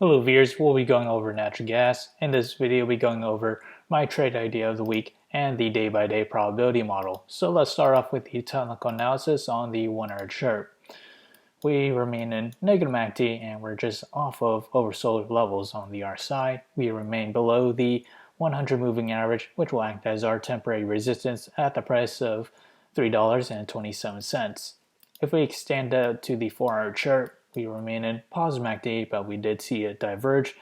Hello viewers, we'll be going over natural gas. In this video, we'll be going over my trade idea of the week and the day-by-day probability model. So let's start off with the technical analysis on the 1 hour chart. We remain in negative MACD and we're just off of oversold levels on the RSI. We remain below the 100 moving average, which will act as our temporary resistance at the price of $3.27. If we extend out to the 4 hour chart, we remain in positive MACD, but we did see it diverge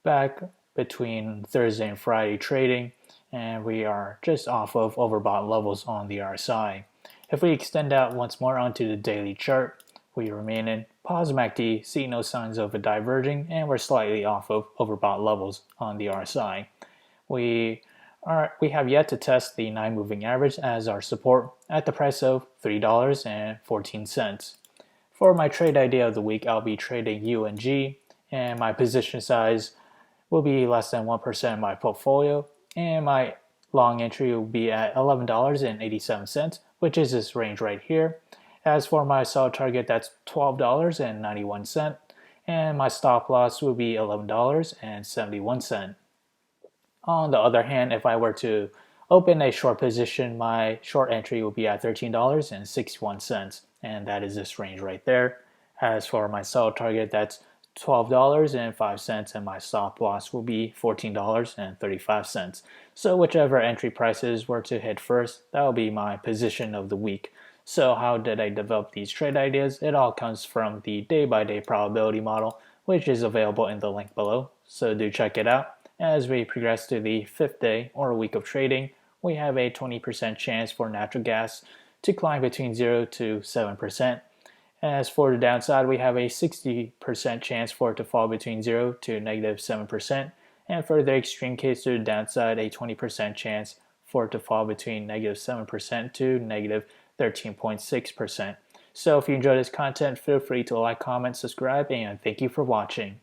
back between Thursday and Friday trading, and we are just off of overbought levels on the RSI. If we extend out once more onto the daily chart, we remain in positive MACD, see no signs of it diverging, and we're slightly off of overbought levels on the RSI. We have yet to test the 9 moving average as our support at the price of $3.14. For my trade idea of the week, I'll be trading UNG, and my position size will be less than 1% of my portfolio, and my long entry will be at $11.87, which is this range right here. As for my sell target, that's $12.91, and my stop loss will be $11.71. On the other hand, if I were to open a short position, my short entry will be at $13.61, and that is this range right there. As for my sell target, that's $12.05, and my stop loss will be $14.35. So whichever entry prices were to hit first, that will be my position of the week. So how did I develop these trade ideas? It all comes from the day-by-day probability model, which is available in the link below, so do check it out. As we progress to the 5th day or week of trading, we have a 20% chance for natural gas to climb between 0 to 7%. As for the downside, we have a 60% chance for it to fall between 0 to negative 7%. And for the extreme case to the downside, a 20% chance for it to fall between negative 7% to negative 13.6%. So if you enjoyed this content, feel free to like, comment, subscribe, and thank you for watching.